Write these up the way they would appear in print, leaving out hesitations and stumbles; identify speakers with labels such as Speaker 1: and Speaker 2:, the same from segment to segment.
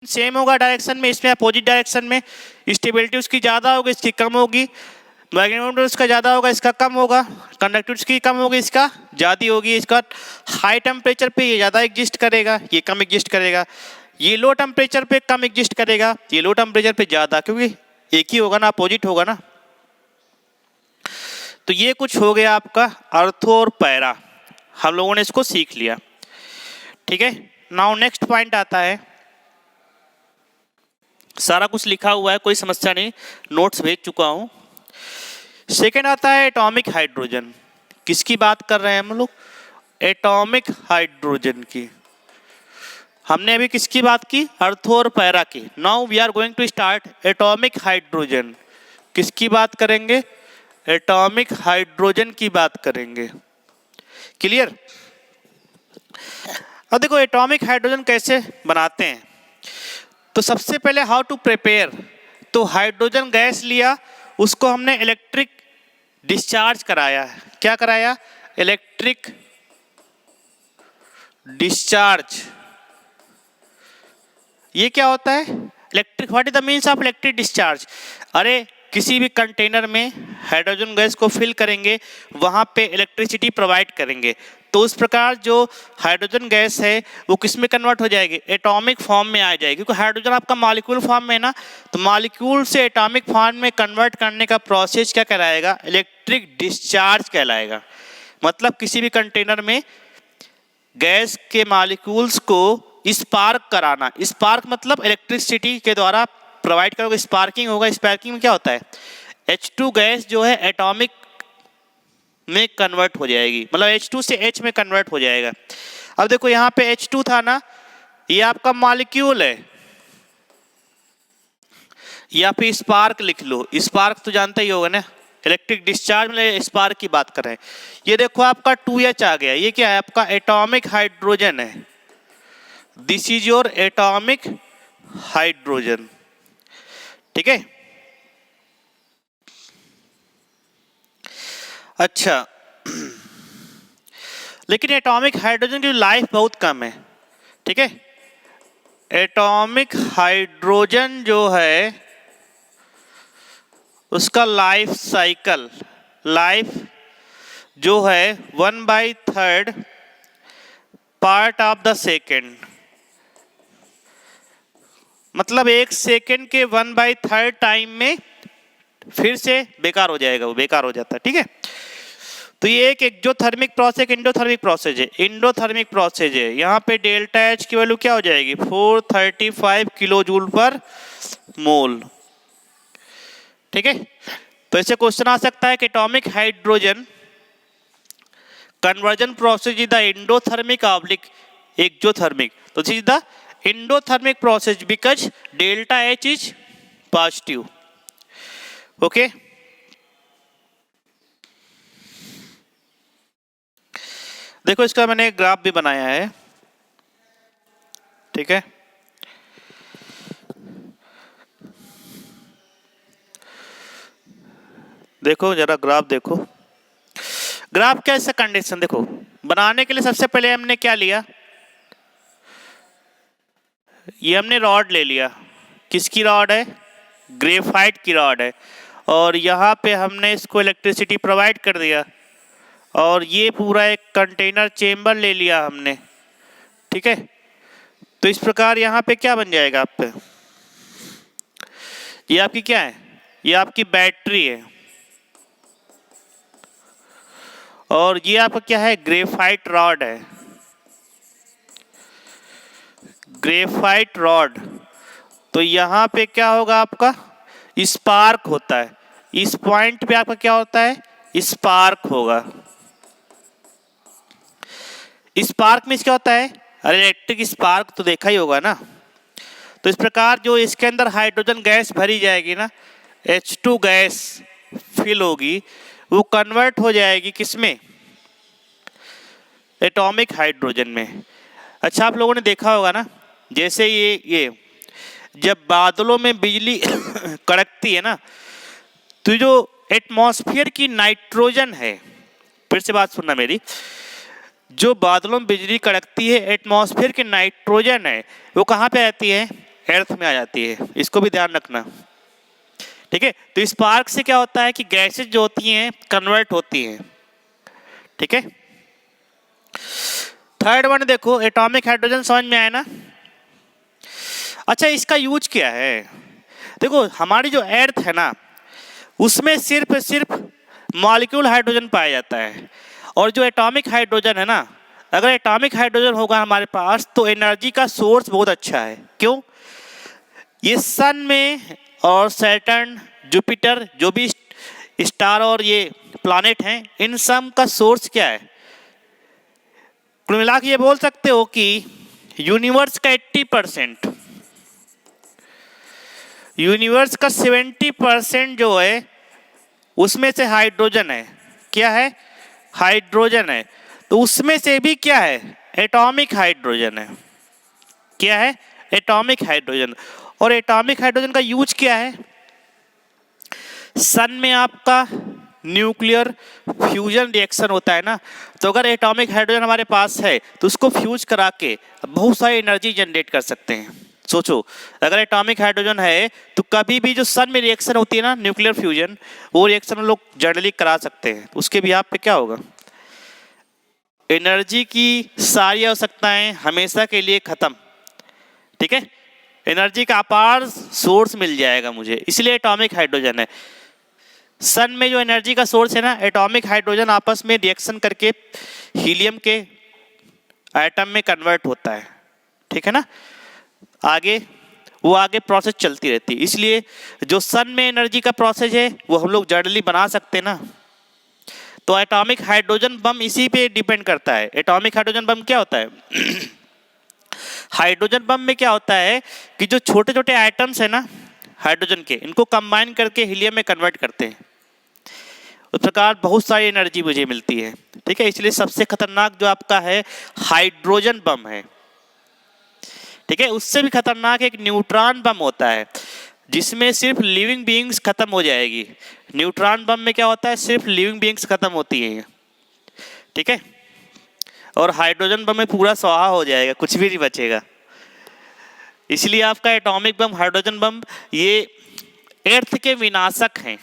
Speaker 1: Same होगा direction में, इसमें अपोजिट डायरेक्शन में। स्टेबिलिटी उसकी ज़्यादा होगी, इसकी कम होगी। मैग्नेटिक उसका ज़्यादा होगा, इसका कम होगा। कंडक्टिविटी उसकी कम होगी, इसका ज़्यादा होगी। इसका हाई टेम्परेचर पे ये ज़्यादा एग्जिस्ट करेगा, ये कम एग्जिस्ट करेगा। ये लो टेम्परेचर पे कम एग्जिस्ट करेगा, ये लो टेम्परेचर पे ज़्यादा, क्योंकि एक ही होगा ना, अपोजिट होगा ना। तो ये कुछ हो गया आपका अर्थो और पैरा, हम लोगों ने इसको सीख लिया। ठीक है, नाउ नेक्स्ट पॉइंट आता है, सारा कुछ लिखा हुआ है, कोई समस्या नहीं, नोट्स भेज चुका हूं। सेकेंड आता है एटॉमिक हाइड्रोजन। किसकी बात कर रहे हैं हम लोग? एटॉमिक हाइड्रोजन की। हमने अभी किसकी बात की? अर्थो और पैरा की। Now we are going to start atomic hydrogen. किसकी बात करेंगे? एटॉमिक हाइड्रोजन की बात करेंगे। क्लियर? अब देखो एटॉमिक हाइड्रोजन कैसे बनाते हैं। तो सबसे पहले हाउ टू प्रिपेयर, तो हाइड्रोजन गैस लिया, उसको हमने इलेक्ट्रिक डिस्चार्ज कराया। क्या कराया? Electric discharge. ये क्या होता है? Electric, what is the means of electric discharge? अरे किसी भी कंटेनर में हाइड्रोजन गैस को फिल करेंगे, वहां पे इलेक्ट्रिसिटी प्रोवाइड करेंगे, तो उस प्रकार जो हाइड्रोजन गैस है वो किस में कन्वर्ट हो जाएगी? एटॉमिक फॉर्म में आ जाएगी। क्योंकि हाइड्रोजन आपका मॉलिक्यूल फॉर्म में है ना, तो मॉलिक्यूल से एटॉमिक फॉर्म में कन्वर्ट करने का प्रोसेस क्या कहलाएगा? इलेक्ट्रिक डिस्चार्ज कहलाएगा। मतलब किसी भी कंटेनर में गैस के मॉलिक्यूल्स को स्पार्क कराना। स्पार्क मतलब इलेक्ट्रिसिटी के द्वारा प्रोवाइड करोगे, स्पार्किंग होगा। स्पार्किंग में क्या होता है? H2 गैस जो है एटॉमिक में कन्वर्ट हो जाएगी, मतलब H2 से H में कन्वर्ट हो जाएगा। अब देखो यहाँ पे H2 था ना, ये आपका मॉलिक्यूल है, या फिर स्पार्क लिख लो। स्पार्क तो जानते ही होगा ना, इलेक्ट्रिक डिस्चार्ज में स्पार्क की बात कर रहे हैं। ये देखो आपका 2H आ गया, ये क्या है? आपका एटॉमिक हाइड्रोजन है। This is your atomic hydrogen. ठीक है, अच्छा लेकिन एटॉमिक हाइड्रोजन की लाइफ बहुत कम है। ठीक है, एटॉमिक हाइड्रोजन जो है उसका लाइफ साइकिल, लाइफ जो है 1/3 पार्ट ऑफ द सेकेंड, मतलब 1 सेकेंड के 1/3 टाइम में फिर से बेकार हो जाएगा, वो बेकार हो जाता है। ठीक है, तो ये एक एक्सोथर्मिक प्रोसेस, इंडोथर्मिक प्रोसेस है। इंडोथर्मिक प्रोसेस है, यहाँ पे डेल्टा H की वैल्यू क्या हो जाएगी? 435 किलो जूल पर मोल। ठीक है, तो ऐसे क्वेश्चन आ सकता है कि atomic hydrogen conversion process is the endothermic oblique exothermic. तो this is the endothermic process because delta H is positive. Okay, देखो इसका मैंने एक ग्राफ भी बनाया है। ठीक है, देखो जरा ग्राफ देखो। ग्राफ कैसा कंडीशन देखो, बनाने के लिए सबसे पहले हमने क्या लिया? ये हमने रॉड ले लिया। किसकी रॉड है? ग्रेफाइट की रॉड है। और यहाँ पे हमने इसको इलेक्ट्रिसिटी प्रोवाइड कर दिया, और ये पूरा एक कंटेनर चेम्बर ले लिया हमने। ठीक है, तो इस प्रकार यहाँ पे क्या बन जाएगा? आप पे ये आपकी क्या है? ये आपकी बैटरी है, और ये आपका क्या है? ग्रेफाइट रॉड है, ग्रेफाइट रॉड। तो यहाँ पे क्या होगा? आपका स्पार्क होता है। इस पॉइंट पे आपका क्या होता है? स्पार्क होगा। स्पार्क में क्या होता है? अरे इलेक्ट्रिक स्पार्क तो देखा ही होगा ना। तो इस प्रकार जो इसके अंदर हाइड्रोजन गैस भरी जाएगी ना, H2 गैस फिल होगी, वो कन्वर्ट हो जाएगी किसमें? एटॉमिक हाइड्रोजन में। अच्छा, आप लोगों ने देखा होगा ना, जैसे ये जब बादलों में बिजली कड़कती है ना, तो जो एटमॉस्फेयर की नाइट्रोजन है, फिर से बात सुनना मेरी, जो बादलों में बिजली कड़कती है, एटमॉस्फेयर की नाइट्रोजन है, वो कहाँ पे रहती है? अर्थ में आ जाती है, इसको भी ध्यान रखना। ठीक है, तो स्पार्क से क्या होता है कि गैसेज जो होती हैं कन्वर्ट होती हैं। ठीक है, थर्ड वन देखो, एटॉमिक हाइड्रोजन समझ में आया ना। अच्छा, इसका यूज क्या है? देखो हमारी जो अर्थ है ना उसमें सिर्फ मॉलिक्यूल हाइड्रोजन पाया जाता है, और जो एटॉमिक हाइड्रोजन है ना, अगर एटॉमिक हाइड्रोजन होगा हमारे पास तो एनर्जी का सोर्स बहुत अच्छा है। क्यों? ये सन में और सैटर्न, जुपिटर, जो भी स्टार और ये प्लैनेट हैं, इन सब का सोर्स क्या है? कुल मिला के ये बोल सकते हो कि यूनिवर्स का 80%, यूनिवर्स का 70% जो है उसमें से हाइड्रोजन है। क्या है? हाइड्रोजन है। तो उसमें से भी क्या है? एटॉमिक हाइड्रोजन है। क्या है? Atomic hydrogen. और एटॉमिक हाइड्रोजन का यूज क्या है? सन में आपका न्यूक्लियर फ्यूजन रिएक्शन होता है ना, तो अगर एटॉमिक हाइड्रोजन हमारे पास है तो उसको फ्यूज करा के बहुत सारी एनर्जी जनरेट कर सकते हैं। सोचो, अगर एटॉमिक हाइड्रोजन है तो कभी भी जो सन में रिएक्शन होती है ना, न्यूक्लियर फ्यूजन, वो रिएक्शन हम लोग जनरली करा सकते हैं। उसके भी आप पे क्या होगा? एनर्जी की सारी आवश्यकताएं हमेशा के लिए खत्म। ठीक है, एनर्जी का अपार सोर्स मिल जाएगा मुझे, इसलिए एटॉमिक हाइड्रोजन है। सन में जो एनर्जी का सोर्स है ना, एटॉमिक हाइड्रोजन आपस में रिएक्शन करके हीलियम के एटम में कन्वर्ट होता है। ठीक है ना, आगे प्रोसेस चलती रहती है। इसलिए जो सन में एनर्जी का प्रोसेस है वो हम लोग जर्नली बना सकते हैं ना। तो एटॉमिक हाइड्रोजन बम इसी पे डिपेंड करता है। एटॉमिक हाइड्रोजन बम क्या होता है? हाइड्रोजन बम में क्या होता है कि जो छोटे छोटे आइटम्स है ना हाइड्रोजन के, इनको कंबाइन करके हीलियम में कन्वर्ट करते हैं। उस प्रकार बहुत सारी एनर्जी मुझे मिलती है। ठीक है, इसलिए सबसे खतरनाक जो आपका है हाइड्रोजन बम है। ठीक है, उससे भी खतरनाक एक न्यूट्रॉन बम होता है जिसमें सिर्फ लिविंग बीइंग्स खत्म हो जाएगी। न्यूट्रॉन बम में क्या होता है? सिर्फ लिविंग बीइंग्स खत्म होती हैं। ठीक है, और हाइड्रोजन बम में पूरा स्वाहा हो जाएगा, कुछ भी नहीं बचेगा। इसलिए आपका एटॉमिक बम, हाइड्रोजन बम, ये अर्थ के विनाशक हैं,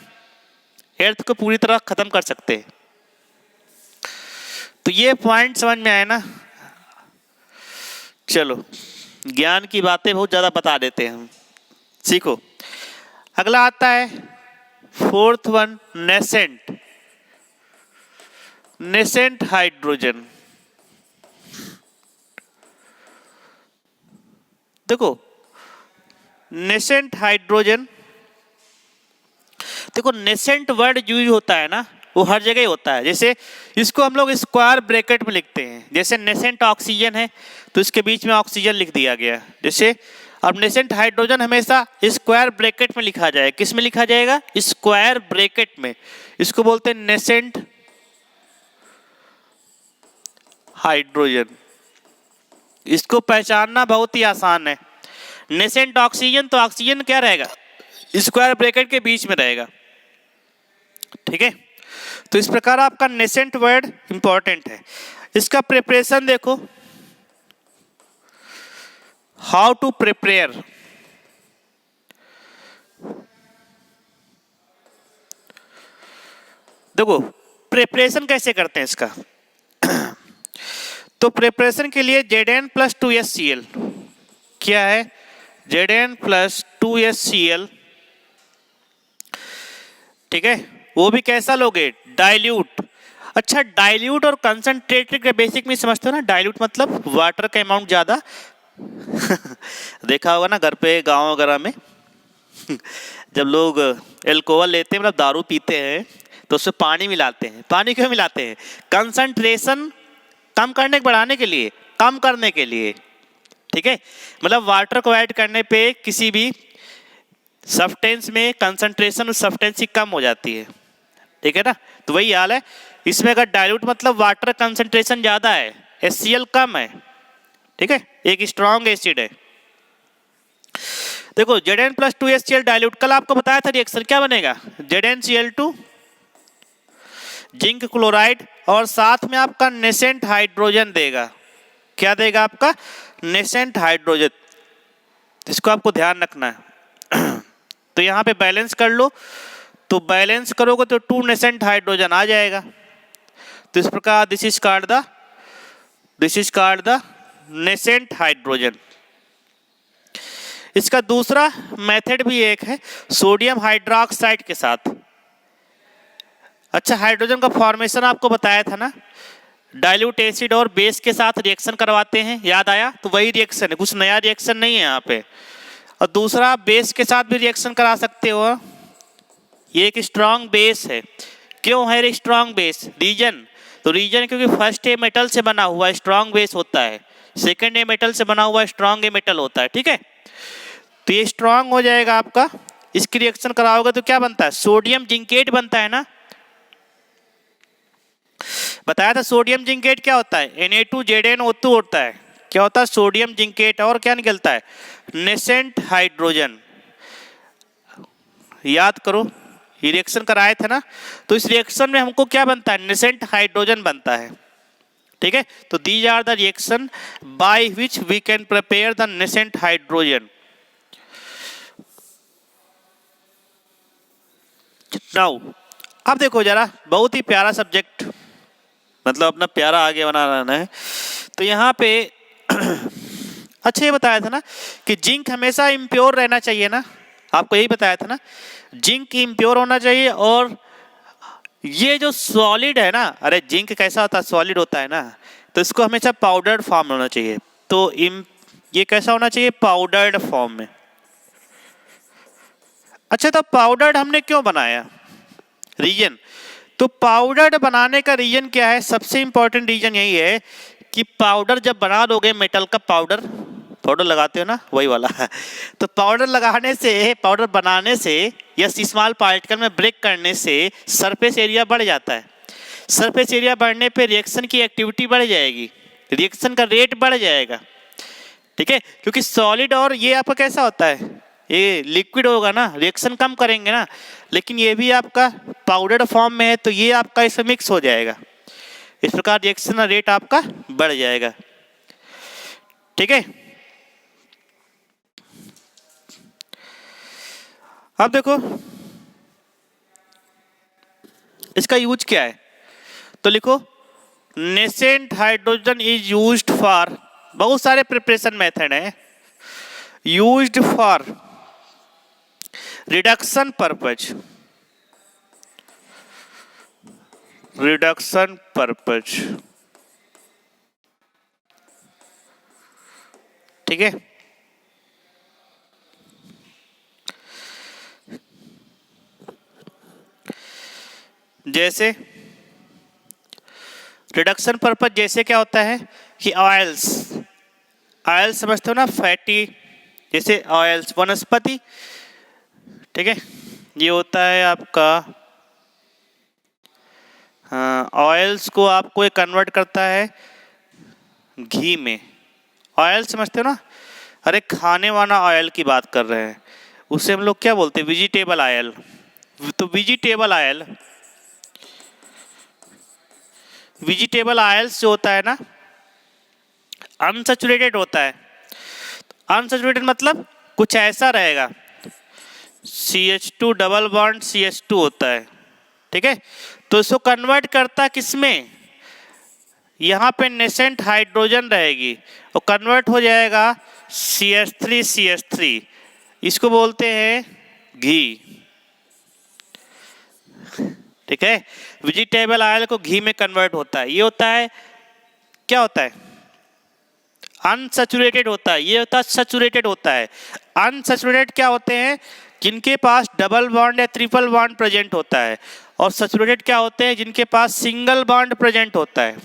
Speaker 1: अर्थ को पूरी तरह खत्म कर सकते हैं। तो ये पॉइंट समझ में आया ना। चलो, ज्ञान की बातें बहुत ज्यादा बता देते हैं हम, सीखो। अगला आता है fourth one, nascent. Nascent hydrogen. देखो नेसेंट हाइड्रोजन, देखो नेसेंट वर्ड यूज होता है ना, वो हर जगह होता है। जैसे इसको हम लोग स्क्वायर ब्रैकेट में लिखते हैं। जैसे नेसेंट ऑक्सीजन है तो इसके बीच में ऑक्सीजन लिख दिया गया। जैसे अब नेसेंट हाइड्रोजन हमेशा स्क्वायर ब्रैकेट में लिखा जाए। किस में लिखा जाएगा? स्क्वायर ब्रैकेट में। इसको बोलते हैं नेसेंट हाइड्रोजन। इसको पहचानना बहुत ही आसान है। नेसेंट ऑक्सीजन, तो ऑक्सीजन क्या रहेगा? स्क्वायर ब्रैकेट के बीच में रहेगा। ठीक है, तो इस प्रकार आपका नेसेंट वर्ड इंपॉर्टेंट है। इसका प्रिपरेशन देखो, हाउ टू प्रिपेयर। देखो प्रिपरेशन कैसे करते हैं इसका। तो प्रिपरेशन के लिए Zn+2HCl, क्या है? Zn+2HCl। ठीक है, वो भी कैसा लोगे? डाइल्यूट। अच्छा, डाइल्यूट और कंसंट्रेटेड के बेसिक में समझते हो ना। डाइल्यूट मतलब वाटर का अमाउंट ज्यादा। देखा होगा ना घर पे, गाँव वगैरह में जब लोग एल्कोहल लेते हैं, मतलब दारू पीते हैं, तो उसमें पानी मिलाते हैं। पानी क्यों मिलाते हैं? कंसंट्रेशन कम करने, बढ़ाने के लिए, कम करने के लिए। ठीक है, मतलब वाटर को ऐड करने पे किसी भी सब्सटेंस में कंसंट्रेशन उस सब्सटेंस की कम हो जाती है। ठीक है ना, तो वही हाल है इसमें। अगर डाइल्यूट मतलब वाटर कंसंट्रेशन ज्यादा है, HCl कम है। ठीक है, एक स्ट्रॉन्ग एसिड है। देखो Zn+2HCl डाइल्यूट, कल आपको बताया था रिएक्शन क्या बनेगा? ZnCl2 जिंक क्लोराइड, और साथ में आपका नेसेंट हाइड्रोजन देगा। क्या देगा आपका? Nascent hydrogen. इसको आपको ध्यान रखना है। तो यहाँ पे बैलेंस कर लो, तो बैलेंस करोगे तो 2 नेसेंट हाइड्रोजन आ जाएगा। तो इस प्रकार this is called the nascent hydrogen. इसका दूसरा मेथड भी एक है सोडियम हाइड्रोक्साइड के साथ। अच्छा, हाइड्रोजन का फॉर्मेशन आपको बताया था ना, डाइल्यूट एसिड और बेस के साथ रिएक्शन करवाते हैं, याद आया? तो वही रिएक्शन है, कुछ नया रिएक्शन नहीं है यहाँ पे। और दूसरा बेस के साथ भी रिएक्शन करा सकते हो। ये एक स्ट्रांग बेस है। क्यों है स्ट्रांग बेस? रीजन, तो रीजन क्योंकि फर्स्ट ए मेटल से बना हुआ स्ट्रांग बेस होता है, सेकेंड ए मेटल से बना हुआ स्ट्रांग ए मेटल होता है। ठीक है, तो ये स्ट्रांग हो जाएगा आपका। इसकी रिएक्शन कराओगे तो क्या बनता है? सोडियम जिंकेट बनता है ना, बताया था। सोडियम जिंकेट क्या होता है? Na2ZnO2 होता है। क्या होता है? Sodium zincate. और क्या निकलता है? Nascent hydrogen. याद करो, ये रिएक्शन कराए थे ना, तो इस रिएक्शन में हमको क्या बनता है? नेसेंट हाइड्रोजन बनता है। ठीक है, तो these are the reaction by which we can prepare the nascent hydrogen. Now अब देखो जरा, बहुत ही प्यारा सब्जेक्ट, मतलब अपना प्यारा आगे बनाना है। तो यहाँ पे अच्छा ये बताया था ना कि जिंक हमेशा इम्प्योर रहना चाहिए ना, आपको यही बताया था ना, जिंक इम्प्योर होना चाहिए। और ये जो सॉलिड है ना, अरे जिंक कैसा होता है? सॉलिड होता है ना, तो इसको हमेशा पाउडर्ड फॉर्म में होना चाहिए। तो ये कैसा होना चाहिए? पाउडर्ड फॉर्म में। अच्छा, तो पाउडर्ड हमने क्यों बनाया? रीजन, तो पाउडर बनाने का रीजन क्या है? सबसे इंपॉर्टेंट रीजन यही है कि पाउडर जब बना दोगे, मेटल का पाउडर लगाते हो ना, वही वाला तो पाउडर लगाने से, पाउडर बनाने से या स्मॉल पार्टिकल में ब्रेक करने से सरफेस एरिया बढ़ जाता है। सरफेस एरिया बढ़ने पे रिएक्शन की एक्टिविटी बढ़ जाएगी, रिएक्शन का रेट बढ़ जाएगा। ठीक है, क्योंकि सॉलिड और ये आपका कैसा होता है? ये लिक्विड होगा ना, रिएक्शन कम करेंगे ना, लेकिन ये भी आपका पाउडर फॉर्म में है, तो ये आपका इसमें मिक्स हो जाएगा। इस प्रकार रिएक्शन रेट आपका बढ़ जाएगा। ठीक है, अब देखो इसका यूज क्या है, तो लिखो nascent hydrogen is used for, बहुत सारे प्रिपरेशन मेथड हैं, यूज्ड फॉर रिडक्शन पर्पज, ठीक है। जैसे रिडक्शन पर्पज, जैसे क्या होता है कि ऑयल्स समझते हो ना, फैटी, जैसे ऑयल्स वनस्पति, ठीक है, ये होता है आपका ऑयल्स को आपको ये कन्वर्ट करता है घी में। ऑयल समझते हो ना, अरे खाने वाला ऑयल की बात कर रहे हैं, उसे हम लोग क्या बोलते हैं? Vegetable oil. तो वेजिटेबल ऑयल्स जो होता है ना, अनसैचुरेटेड होता है। अनसैचुरेटेड मतलब कुछ ऐसा रहेगा, CH2 डबल बॉन्ड CH2 होता है। ठीक है, तो इसको कन्वर्ट करता किसमें? यहाँ पे नेसेंट हाइड्रोजन रहेगी और कन्वर्ट हो जाएगा CH3, इसको बोलते हैं घी। ठीक है, वेजिटेबल ऑयल को घी में कन्वर्ट होता है। ये होता है, क्या होता है? अनसैचुरेटेड होता है। ये होता है सैचुरेटेड होता है। अनसैचुरेटेड क्या होते हैं? जिनके पास डबल बॉन्ड या ट्रिपल बॉन्ड प्रेजेंट होता है। और सैचुरेटेड क्या होते हैं? जिनके पास सिंगल बॉन्ड प्रेजेंट होता है।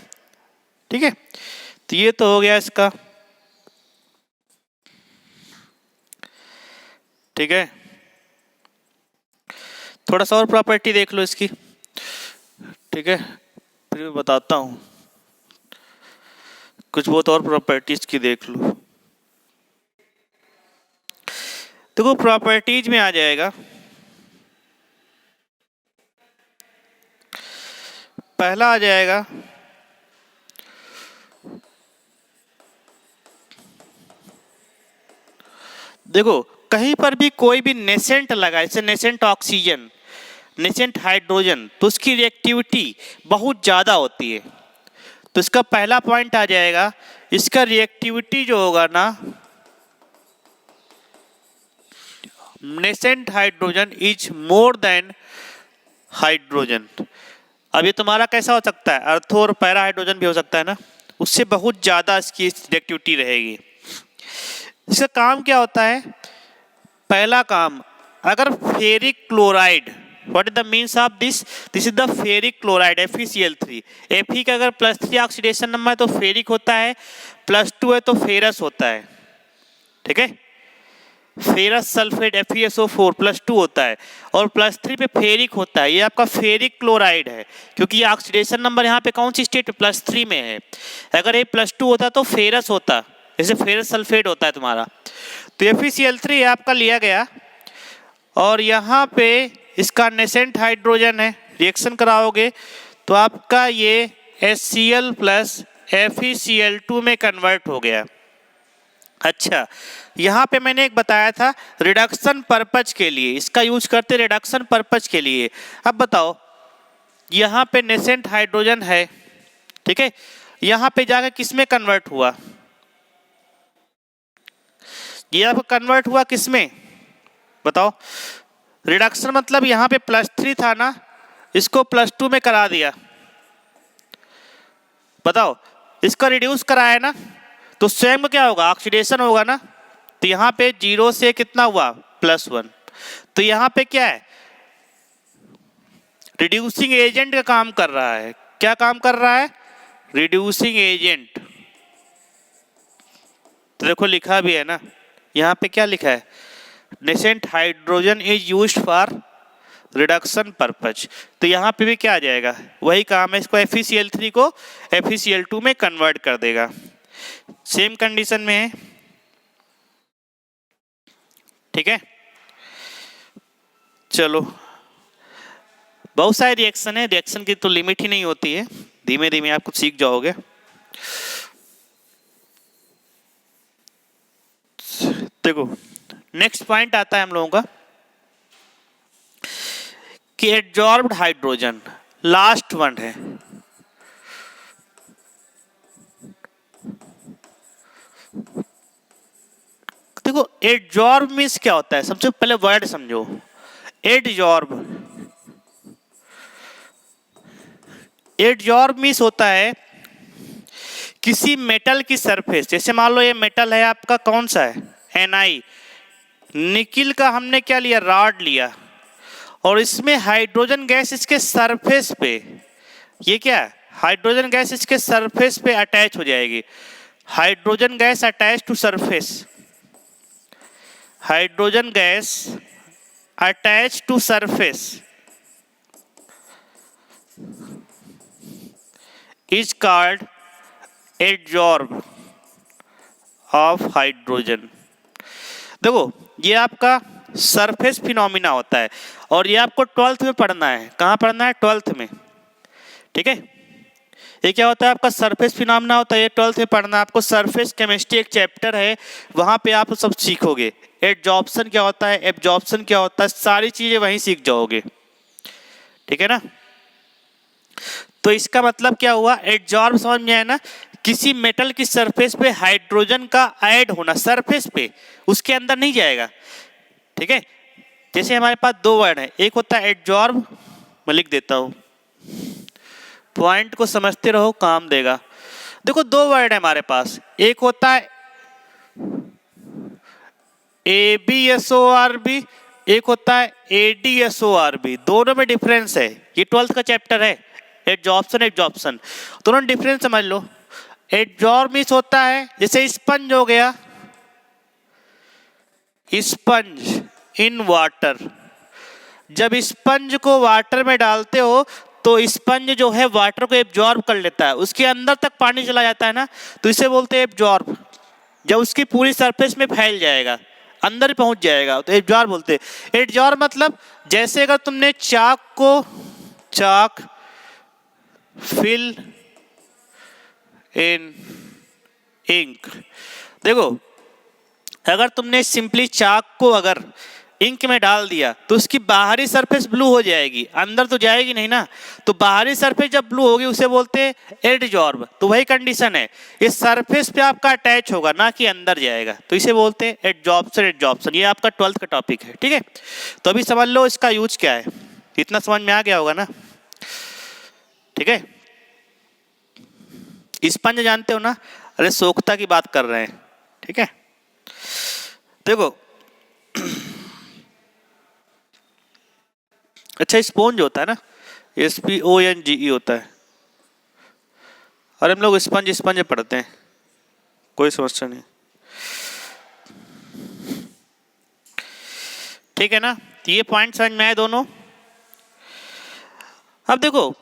Speaker 1: ठीक है, तो ये तो हो गया इसका। ठीक है, थोड़ा सा और प्रॉपर्टी देख लो इसकी। ठीक है, फिर मैं बताता हूँ, कुछ बहुत और प्रॉपर्टीज की देख लो। देखो प्रॉपर्टीज में आ जाएगा, पहला आ जाएगा देखो कहीं पर भी कोई भी नेसेंट लगा, जैसे नेसेंट ऑक्सीजन, नेसेंट हाइड्रोजन, तो उसकी रिएक्टिविटी बहुत ज़्यादा होती है। तो इसका पहला पॉइंट आ जाएगा, इसका रिएक्टिविटी जो होगा ना, nascent hydrogen is more than hydrogen. अब ये तुम्हारा कैसा हो सकता है, अर्थो और पैरा हाइड्रोजन भी हो सकता है ना, उससे बहुत ज़्यादा इसकी रिएक्टिविटी रहेगी। इसका काम क्या होता है, पहला काम, अगर ferric chloride, what is the means of this, this is the ferric chloride FeCl3। Fe का अगर +3 ऑक्सीडेशन नंबर है तो फेरिक होता है, +2 है तो फेरस होता है, ठीक है। फेरस सल्फेट FeSO4 +2 होता है और +3 पे फेरिक होता है, ये आपका फेरिक क्लोराइड है, क्योंकि ये ऑक्सीडेशन नंबर यहाँ पे कौन सी स्टेट +3 में है। अगर ये +2 होता तो फेरस होता, जैसे फेरस सल्फेट होता है तुम्हारा। तो FeCl3 आपका लिया गया और यहाँ पे इसका नेसेंट हाइड्रोजन है, रिएक्शन कराओगे तो आपका ये HCl प्लस FeCl2 में कन्वर्ट हो गया। अच्छा, यहाँ पे मैंने एक बताया था रिडक्शन पर्पज के लिए, इसका यूज करते रिडक्शन पर्पज के लिए। अब बताओ, यहाँ पे नेसेंट हाइड्रोजन है, ठीक है, यहाँ पे जाकर किस में कन्वर्ट हुआ, ये अब कन्वर्ट हुआ किस में बताओ। रिडक्शन मतलब यहाँ पे +3 था ना, इसको +2 में करा दिया, बताओ, इसका रिड्यूस कराया ना, तो स्वयं क्या होगा, ऑक्सीडेशन होगा ना। तो यहाँ पे 0 से कितना हुआ, +1। तो यहाँ पे क्या है, रिड्यूसिंग एजेंट का काम कर रहा है। क्या काम कर रहा है, रिड्यूसिंग एजेंट। तो देखो लिखा भी है ना, यहाँ पे क्या लिखा है, nascent hydrogen is used for reduction purpose. तो यहाँ पे भी क्या आ जाएगा, वही काम है, इसको FeCl3 को FeCl2 में कन्वर्ट कर देगा। सेम कंडीशन में है, ठीक है। चलो, बहुत सारे रिएक्शन है, रिएक्शन की तो लिमिट ही नहीं होती है, धीमे धीमे आप कुछ सीख जाओगे। देखो नेक्स्ट पॉइंट आता है हम लोगों का कि एडजॉर्ब्ड हाइड्रोजन, लास्ट वन है। देखो एडजॉर्ब मीन्स क्या होता है, सबसे पहले वर्ड समझो। एडजॉर्ब, एडजॉर्ब मीन्स होता है किसी मेटल की सरफेस, जैसे मान लो ये मेटल है आपका, कौन सा है, Ni, निकिल का हमने क्या लिया, रॉड लिया, और इसमें हाइड्रोजन गैस इसके सरफेस पे, ये क्या है, हाइड्रोजन गैस इसके सरफेस पे अटैच हो जाएगी। Hydrogen gas attach to surface, hydrogen gas attach to surface is called adsorb of hydrogen. देखो ये आपका सरफेस फिनोमिना होता है और ये आपको 12th में पढ़ना है। कहाँ पढ़ना है, 12th में, ठीक है। ये क्या होता है, आपका सरफेस फिनोमिना होता है, ये 12th में पढ़ना है आपको। सरफेस केमिस्ट्री एक चैप्टर है, वहाँ पे आप सब सीखोगे। एडजॉर्प्शन क्या होता है, एब्जॉर्प्शन क्या होता है, सारी चीजें वहीं सीख जाओगे, ठीक है ना। तो इसका मतलब क्या हुआ, एडजॉर्ब समझ में आया ना, किसी मेटल की सरफेस पे हाइड्रोजन का ऐड होना, सरफेस पे, उसके अंदर नहीं जाएगा, ठीक है। जैसे हमारे पास दो वर्ड है, एक होता है एडजॉर्ब, मैं लिख देता हूं, पॉइंट को समझते रहो, काम देगा। देखो दो वर्ड है हमारे पास, एक होता है AbSORb, एक होता है AdSORb। दोनों में डिफरेंस है, ये 12th का चैप्टर है, एडजॉर्प्शन एब्जॉर्प्शन, दोनों डिफरेंस समझ लो। एडजॉर्ब मीन्स होता है जैसे स्पंज हो गया, स्पंज इन वाटर, जब स्पंज को वाटर में डालते हो तो स्पंज जो है वाटर को एब्जॉर्ब कर लेता है, उसके अंदर तक पानी चला जाता है ना, तो इसे बोलते हैं एब्जॉर्ब। जब उसकी पूरी सरफेस में फैल जाएगा, अंदर पहुंच जाएगा, तो एब्जॉर्ब बोलते हैं। एब्जॉर्ब मतलब जैसे अगर तुमने चाक फिल इन इंक, देखो अगर तुमने सिंपली चाक को अगर इंक में डाल दिया तो उसकी बाहरी सरफेस ब्लू हो जाएगी, अंदर तो जाएगी नहीं ना। तो बाहरी सरफेस जब ब्लू होगी उसे बोलते हैं एडजॉर्ब। तो वही कंडीशन है, इस सरफेस पे आपका अटैच होगा ना कि अंदर जाएगा, तो इसे बोलते हैं एडजॉर्प्शन। एडजॉर्प्शन ये आपका 12th का टॉपिक है, ठीक है। तो अभी समझ लो इसका यूज क्या है, इतना समझ में आ गया होगा ना, ठीक है। स्पंज जानते हो ना, अरे सोखता की बात कर रहे हैं, ठीक है। देखो अच्छा स्पॉन्ज होता है ना, SPONGE होता है, और हम लोग स्पंज स्पंज पढ़ते हैं, कोई समस्या नहीं, ठीक है ना। तो ये पॉइंट समझ में आए दोनों। अब देखो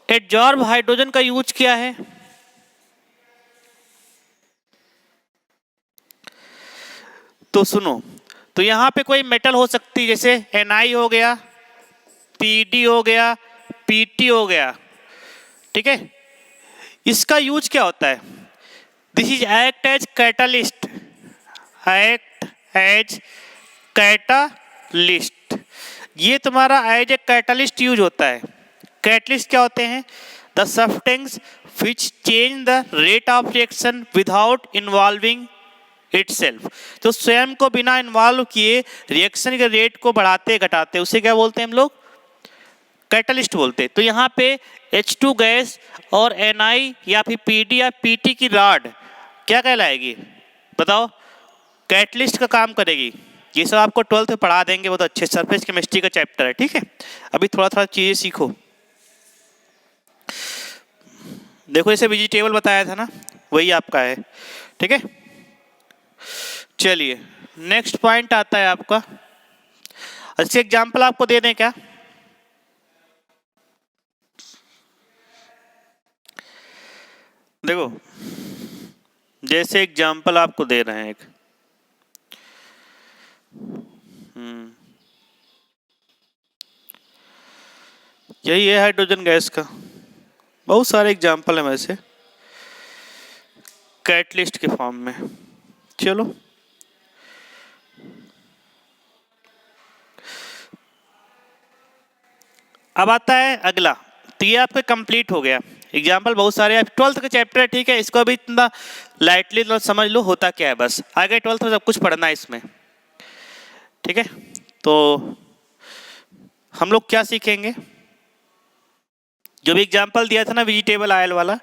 Speaker 1: एडजॉर्ब हाइड्रोजन का यूज क्या है, तो सुनो, तो यहां पे कोई मेटल हो सकती है, जैसे Na हो गया, Pd हो गया, Pt हो गया, ठीक है। इसका यूज क्या होता है, this is act as catalyst, act as catalyst, ये तुम्हारा एज ए कैटालिस्ट यूज होता है। कैटलिस्ट क्या होते हैं, the substance which change the rate of reaction without involving itself, तो स्वयं को बिना इन्वॉल्व किए रिएक्शन के रेट को बढ़ाते घटाते, उसे क्या बोलते हैं हम लोग, कैटलिस्ट बोलते हैं। तो यहाँ पे H2 गैस और Na या फिर Pd या Pt की रॉड क्या कहलाएगी बताओ, कैटलिस्ट का काम करेगी। ये सब आपको 12th में पढ़ा देंगे, बहुत अच्छे, सरफेस केमिस्ट्री का चैप्टर है, ठीक है। अभी थोड़ा थोड़ा चीजें सीखो। देखो इसे वेजिटेबल बताया था ना, वही आपका है, ठीक है। चलिए नेक्स्ट पॉइंट आता है आपका, अच्छे एग्जाम्पल आपको दे दें क्या, देखो जैसे एग्जाम्पल आपको दे रहे हैं एक, यही है हाइड्रोजन गैस का, बहुत सारे एग्जाम्पल हैं वैसे कैटलिस्ट के फॉर्म में। चलो अब आता है अगला, तो ये आपका कंप्लीट हो गया, एग्जाम्पल बहुत सारे, 12th का चैप्टर है, ठीक है। इसको अभी इतना लाइटली समझ लो होता क्या है, बस आगे 12th में सब कुछ पढ़ना है इसमें, ठीक है। तो हम लोग क्या सीखेंगे, जो भी एग्जाम्पल दिया था ना वेजिटेबल ऑयल वाला,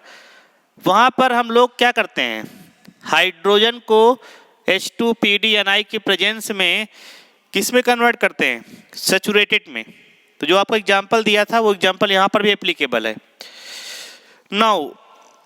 Speaker 1: वहां पर हम लोग क्या करते हैं, हाइड्रोजन को H2PD Ni की प्रेजेंस में किस में कन्वर्ट करते हैं, सैचुरेटेड में। तो जो आपको एग्जाम्पल दिया था वो एग्जाम्पल यहाँ पर भी एप्लीकेबल है। नाउ